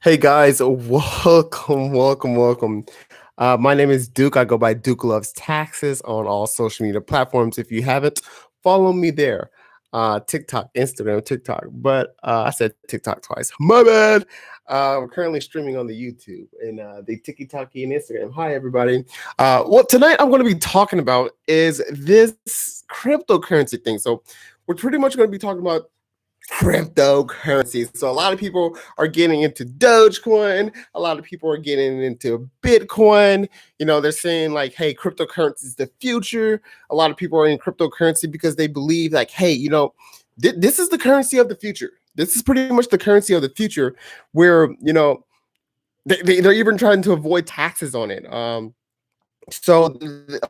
Hey guys, welcome. My name is Duke. I go by Duke Loves Taxes on all social media platforms. If you haven't, follow me there. TikTok, Instagram, TikTok. But I said TikTok twice. My bad. We're currently streaming on the YouTube and the TikTok and Instagram. Hi everybody. What tonight I'm going to be talking about is this cryptocurrency thing. So we're pretty much going to be talking about cryptocurrencies. So a lot of people are getting into Dogecoin. A lot of people are getting into Bitcoin. They're saying like, hey, cryptocurrency is the future. A lot of people are in cryptocurrency because they believe like, hey, this is the currency of the future. This is pretty much the currency of the future where, they're even trying to avoid taxes on it. So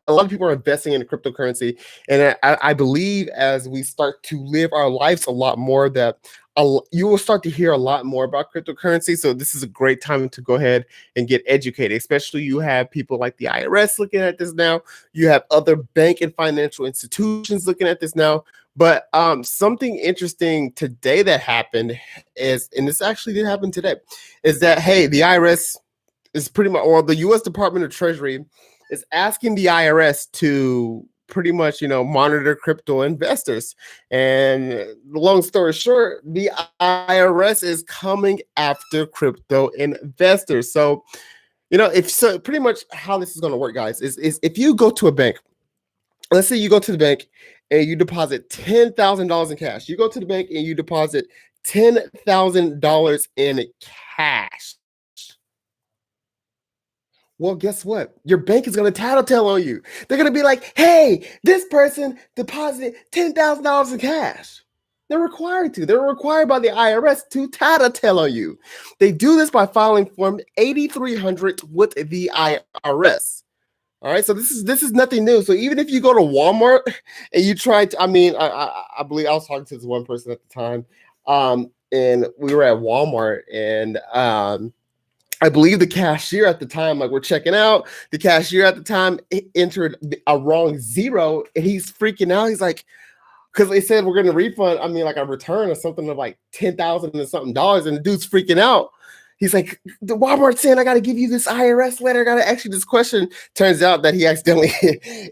a lot of people are investing in cryptocurrency, and I believe as we start to live our lives a lot more, that you will start to hear a lot more about cryptocurrency. So this is a great time to go ahead and get educated. Especially you have people like the IRS looking at this now. You have other bank and financial institutions looking at this now. But something interesting today that happened is, and this actually did happen today, is that hey, the IRS is pretty much, or the U.S. Department of Treasury is asking the IRS to pretty much, monitor crypto investors. And long story short, the IRS is coming after crypto investors. So, if so, pretty much how this is going to work, guys, is if you go to a bank, let's say you go to the bank and you deposit $10,000 in cash. You go to the bank and you deposit $10,000 in cash. Well, guess what? Your bank is going to tattletale on you. They're going to be like, hey, this person deposited $10,000 in cash. They're required to. They're required by the IRS to tattletale on you. They do this by filing Form 8300 with the IRS. All right, so this is nothing new. So even if you go to Walmart and you try to, I believe I was talking to this one person at the time, and we were at Walmart, and I believe the cashier at the time, like we're checking out, the cashier at the time entered a wrong zero, and he's freaking out. He's like, because they said we're going to refund, like a return or something of like $10,000 and something dollars, and the dude's freaking out. He's like, the Walmart's saying I got to give you this IRS letter. I got to ask you this question. Turns out that he accidentally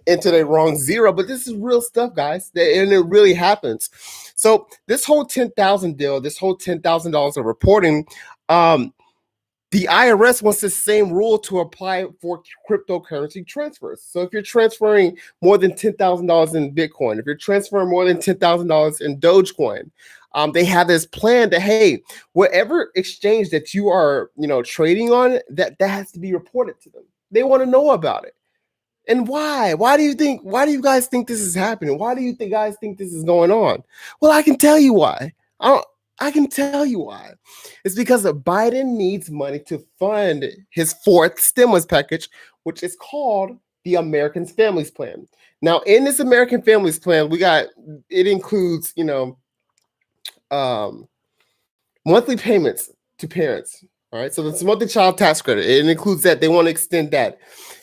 entered a wrong zero, but this is real stuff, guys, and it really happens. So this whole 10,000 deal, this whole $10,000 of reporting, the IRS wants the same rule to apply for cryptocurrency transfers. So if you're transferring more than $10,000 in Bitcoin, if you're transferring more than $10,000 in Dogecoin, they have this plan that, hey, whatever exchange that you are, trading on, that has to be reported to them. They want to know about it. And why? Why do you guys think this is happening? Why do you guys think this is going on? Well, I can tell you why. I can tell you why. It's because Biden needs money to fund his fourth stimulus package, which is called the American Families Plan. Now, in this American Families Plan, it includes, monthly payments to parents. All right, so it's monthly child tax credit. It includes that. They want to extend that.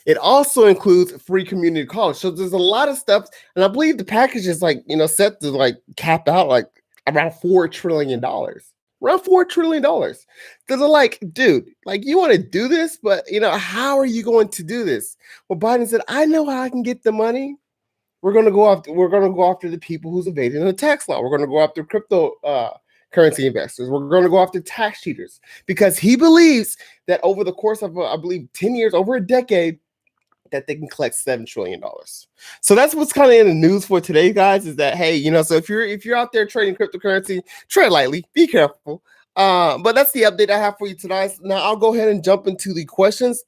It also includes free community college. So there's a lot of stuff, and I believe the package is like, set to like cap out like around $4 trillion. Around $4 trillion. Because they're like, dude, like you want to do this, but how are you going to do this? Well, Biden said, I know how I can get the money. We're gonna go after the people who's evading the tax law. We're gonna go after cryptocurrency investors. We're gonna go after tax cheaters, because he believes that over the course of I believe 10 years, over a decade, that they can collect $7 trillion. So that's what's kind of in the news for today, guys, is that, hey, so if you're out there trading cryptocurrency, tread lightly, be careful. But that's the update I have for you tonight. Now I'll go ahead and jump into the questions.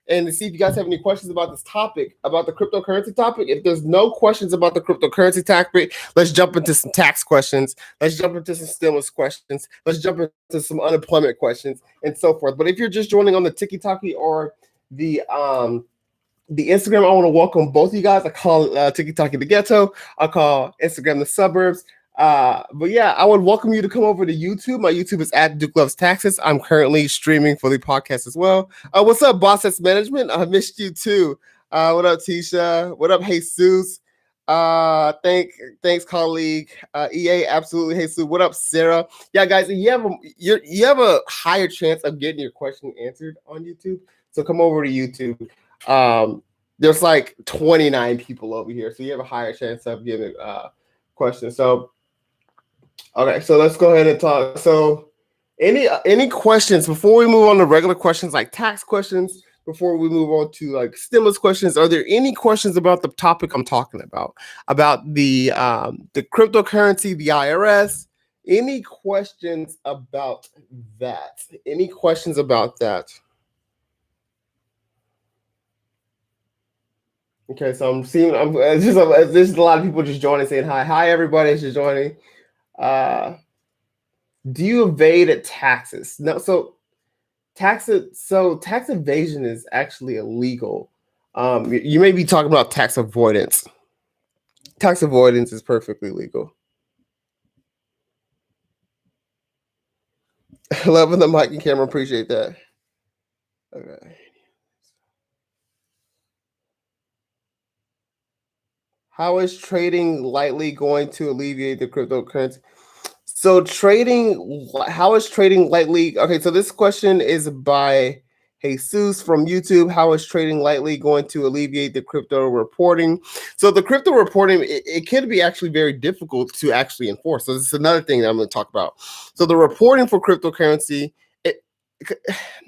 And to see if you guys have any questions about this topic, about the cryptocurrency topic. If there's no questions about the cryptocurrency topic, let's jump into some tax questions. Let's jump into some stimulus questions. Let's jump into some unemployment questions and so forth. But if you're just joining on the TikTok or the Instagram, I want to welcome both of you guys. I call TikTok the ghetto. I call Instagram the suburbs. But yeah, I would welcome you to come over to YouTube. My YouTube is at Duke Loves Taxes. I'm currently streaming for the podcast as well. What's up, Boss S Management? I missed you too. What up, Tisha? What up, Jesus? Thanks, colleague. EA, absolutely. Hey, Sue, what up, Sarah? Yeah, guys, you have a higher chance of getting your question answered on YouTube. So come over to YouTube. There's like 29 people over here, so you have a higher chance of getting questions. So okay, so let's go ahead and talk. So any questions before we move on to regular questions like tax questions? Before we move on to like stimulus questions, are there any questions about the topic I'm talking about the cryptocurrency, the IRS? Any questions about that? Any questions about that? Okay, so I'm seeing there's a lot of people just joining, saying hi. Hi, everybody, just joining. Uh, do you evade taxes? No, tax evasion is actually illegal. You may be talking about tax avoidance. Tax avoidance is perfectly legal. Loving the mic and camera, appreciate that. Okay. How is trading lightly going to alleviate the cryptocurrency? So how is trading lightly? Okay, so this question is by Jesus from YouTube. How is trading lightly going to alleviate the crypto reporting? So the crypto reporting, it can be actually very difficult to actually enforce. So this is another thing that I'm going to talk about. So the reporting for cryptocurrency,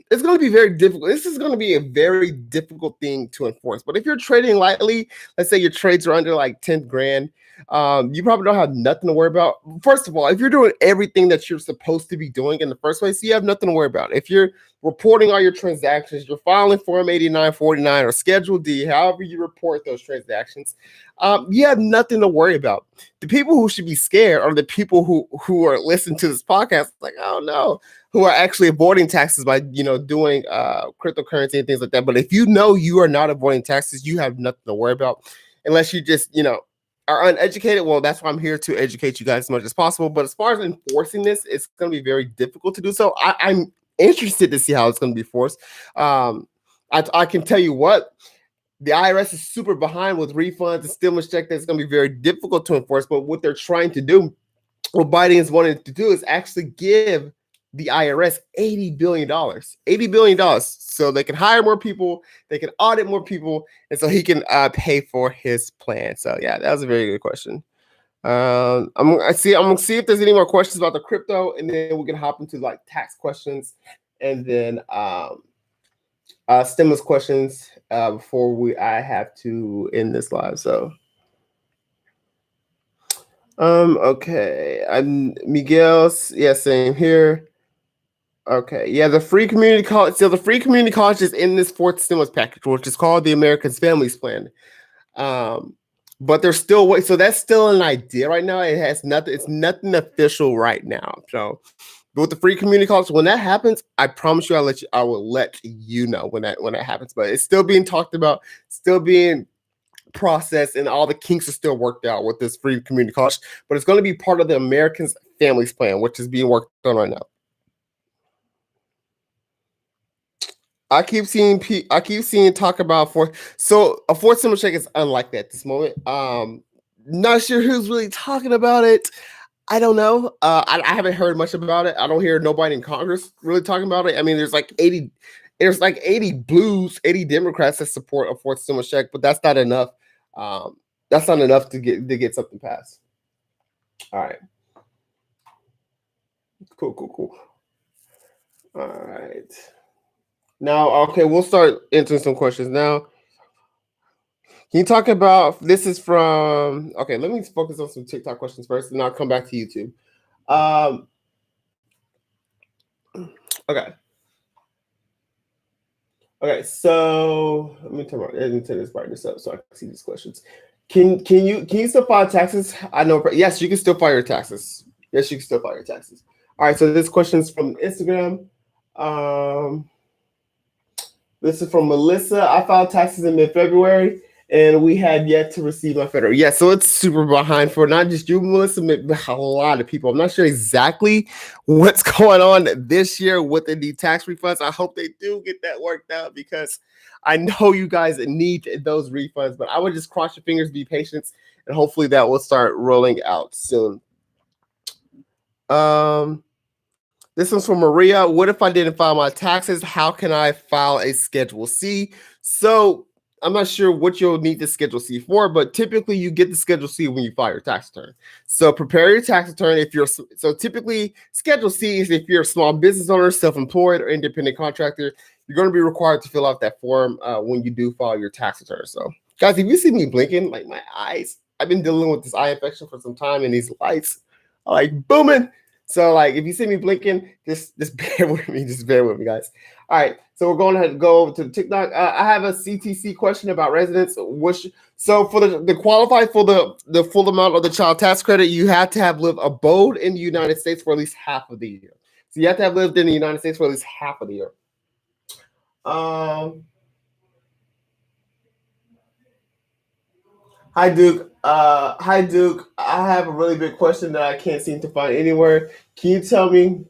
it's going to be very difficult. This is going to be a very difficult thing to enforce. But if you're trading lightly, let's say your trades are under like 10 grand, you probably don't have nothing to worry about. First of all, if you're doing everything that you're supposed to be doing in the first place, you have nothing to worry about. If you're reporting all your transactions, you're filing Form 8949 or Schedule D, however you report those transactions, you have nothing to worry about. The people who should be scared are the people who are listening to this podcast, like, oh no, who are actually avoiding taxes by doing cryptocurrency and things like that. But if you know you are not avoiding taxes, you have nothing to worry about, unless you just are uneducated. Well, that's why I'm here to educate you guys as much as possible. But as far as enforcing this, it's going to be very difficult to do so. I'm interested to see how it's going to be forced. I can tell you what, the IRS is super behind with refunds and stimulus check. That's going to be very difficult to enforce. But what they're trying to do, what Biden is wanting to do, is actually give the IRS $80 billion, $80 billion, so they can hire more people, they can audit more people, and so he can pay for his plan. So yeah, that was a very good question. I'm gonna see if there's any more questions about the crypto, and then we can hop into like tax questions, and then stimulus questions before I have to end this live. So okay, I'm Miguel. Yeah, same here. Okay, yeah, the free community college. So the free community college is in this fourth stimulus package, which is called the Americans Families Plan. But there's still wait. So that's still an idea right now. It has nothing. It's nothing official right now. So, but with the free community college, when that happens, I promise you, I will let you know when that happens. But it's still being talked about, still being processed, and all the kinks are still worked out with this free community college. But it's going to be part of the Americans Families Plan, which is being worked on right now. I keep seeing talk about a fourth stimulus check is unlikely at this moment. Not sure who's really talking about it. I don't know. I haven't heard much about it. I don't hear nobody in Congress really talking about it. I mean, there's like 80 blues, 80 Democrats that support a fourth stimulus check, but that's not enough. That's not enough to get something passed. All right. Cool. All right. Now, okay, we'll start answering some questions now. Can you talk about this? Is from okay. Let me focus on some TikTok questions first, and I'll come back to YouTube. Okay. Okay. So let me turn this brightness up so I can see these questions. Can you still file taxes? I know. Yes, you can still file your taxes. Yes, you can still file your taxes. All right. So this question is from Instagram. This is from Melissa. I filed taxes in mid-February, and we had yet to receive my federal. Yeah, so it's super behind for not just you, Melissa, but a lot of people. I'm not sure exactly what's going on this year with the tax refunds. I hope they do get that worked out, because I know you guys need those refunds, but I would just cross your fingers, be patient, and hopefully that will start rolling out soon. Um, this one's from Maria. What if I didn't file my taxes? How can I file a Schedule C? So I'm not sure what you'll need the Schedule C for, but typically you get the Schedule C when you file your tax return. So prepare your tax return if you're so typically Schedule C is if you're a small business owner, self-employed, or independent contractor, you're going to be required to fill out that form when you do file your tax return. So guys, if you see me blinking, like my eyes, I've been dealing with this eye infection for some time, and these lights are like booming. So like if you see me blinking, just bear with me. Just bear with me, guys. All right. So we're going to go over to TikTok. I have a CTC question about residents. So for the qualify for the full amount of the child tax credit, you have to have lived abode in the United States for at least half of the year. So you have to have lived in the United States for at least half of the year. Hi Duke. Hi Duke. I have a really big question that I can't seem to find anywhere. Can you tell me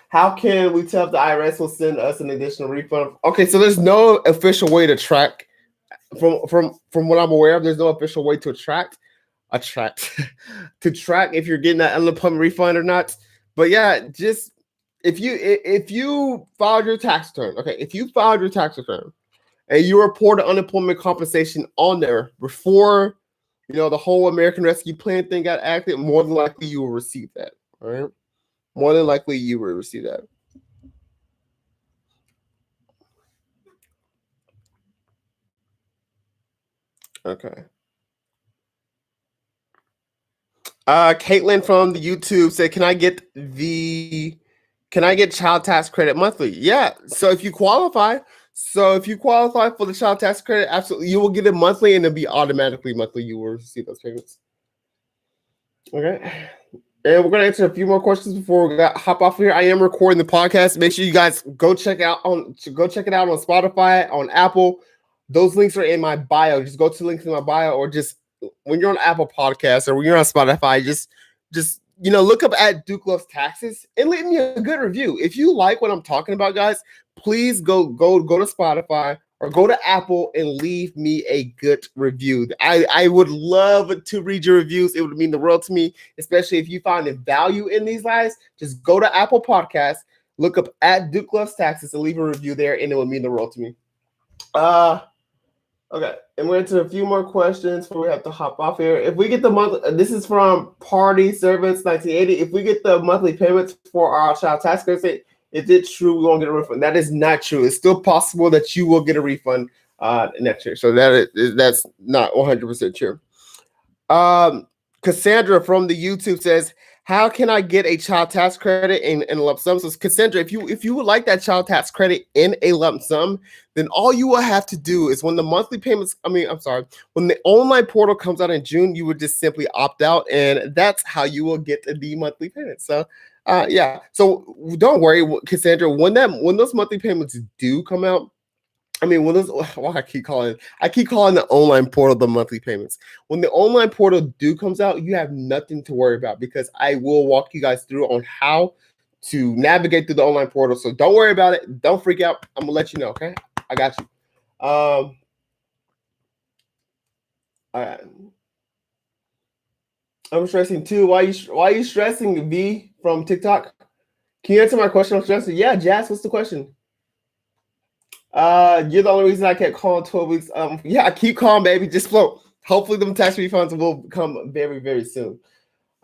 how can we tell if the IRS will send us an additional refund? Okay, so there's no official way to track. From what I'm aware of, there's no official way to attract to track if you're getting that unemployment refund or not. But yeah, just if you filed your tax return, okay, if you filed your tax return and you reported unemployment compensation on there before the whole American Rescue Plan thing got active, more than likely you will receive that. All right, more than likely you will receive that. Okay. Caitlin from the YouTube said, can I get child tax credit monthly?" Yeah. So if you qualify for the child tax credit, absolutely, you will get it monthly, and it'll be automatically monthly. You will receive those payments. Okay. And we're gonna answer a few more questions before we hop off here. I am recording the podcast. Make sure you guys go check it out on Spotify, on Apple. Those links are in my bio. Just go to the links in my bio, or just when you're on Apple Podcasts or when you're on Spotify, just look up at Duke Loves Taxes and leave me a good review. If you like what I'm talking about, guys, please go to Spotify or go to Apple and leave me a good review. I would love to read your reviews. It would mean the world to me, especially if you find a value in these guys. Just go to Apple Podcasts, look up at Duke Loves Taxes, and leave a review there, and it would mean the world to me. Okay, and we're into a few more questions before we have to hop off here. If we get the monthly, this is from Party Servants 1980. If we get the monthly payments for our child tax credit, is it true we won't get a refund? That is not true. It's still possible that you will get a refund next year. So that's not 100% true. Cassandra from the YouTube says, how can I get a child tax credit in a lump sum? So Cassandra, if you would like that child tax credit in a lump sum, then all you will have to do is when the monthly payments, when the online portal comes out in June, you would just simply opt out, and that's how you will get the monthly payments. So yeah. So don't worry, Cassandra, when those monthly payments do come out, when those, well, I keep calling the online portal the monthly payments. When the online portal comes out, you have nothing to worry about, because I will walk you guys through on how to navigate through the online portal. So don't worry about it. Don't freak out. I'm gonna let you know. Okay, I got you. All right. I'm stressing too. Why are you stressing, V from TikTok? Can you answer my question? I'm stressing. Yeah, Jazz, what's the question? You're the only reason I kept calling 12 weeks. Yeah, I keep calling, baby. Just float. Hopefully, them tax refunds will come very, very soon.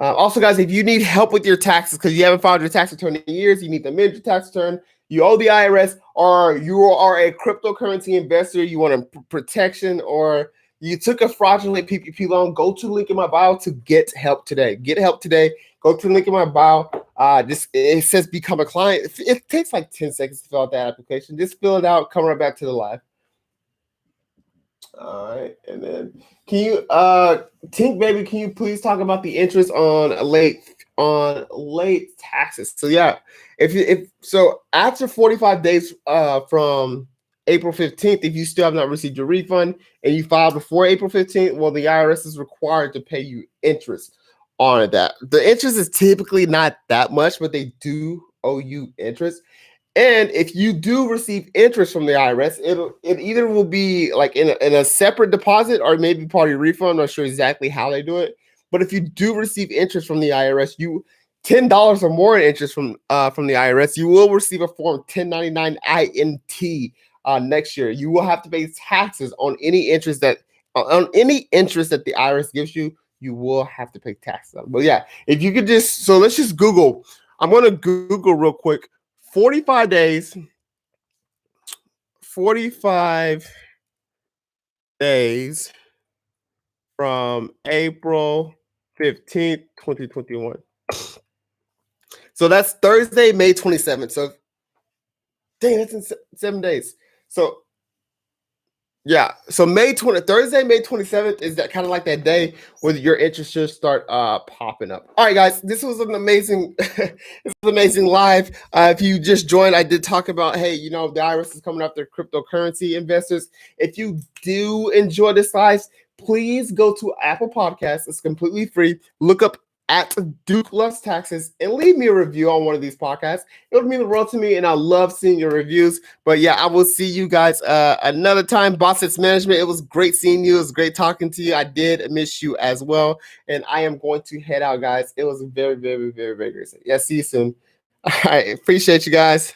Also, guys, if you need help with your taxes because you haven't filed your tax return in years, you need to amend your tax return, you owe the IRS, or you are a cryptocurrency investor, you want a protection, or you took a fraudulent PPP loan, go to the link in my bio to get help today. Get help today. Go to the link in my bio. It says become a client. It takes like 10 seconds to fill out that application. Just fill it out. Come right back to the live. All right, and then can you, Tink baby? Can you please talk about the interest on late taxes? So yeah, if after 45 days from April 15th, if you still have not received your refund and you filed before April 15th, well, the IRS is required to pay you interest on that. The interest is typically not that much, but they do owe you interest. And if you do receive interest from the IRS, it either will be like in a separate deposit or maybe part of your refund. I'm not sure exactly how they do it. But if you do receive interest from the IRS, you $10 or more in interest from the IRS, you will receive a form 1099 INT next year. You will have to pay taxes on any interest that the IRS gives you. You will have to pay taxes on. But yeah, if you could let's just Google. I'm going to Google real quick. 45 days, 45 days from April 15th, 2021. So that's Thursday, May 27th. So, dang, that's in 7 days. So, yeah. So Thursday, May 27th is that kind of like that day where your interest should start popping up. All right, guys, this was an amazing, live. If you just joined, I did talk about, hey, the IRS is coming after cryptocurrency investors. If you do enjoy this live, please go to Apple Podcasts. It's completely free. Look up at Duke Loves Taxes and leave me a review on one of these podcasts. It would mean the world to me, and I love seeing your reviews. But yeah, I will see you guys another time. Bossets Management, it was great seeing you. It was great talking to you. I did miss you as well. And I am going to head out, guys. It was very, very, very, very great. Yeah, see you soon. All right, appreciate you guys.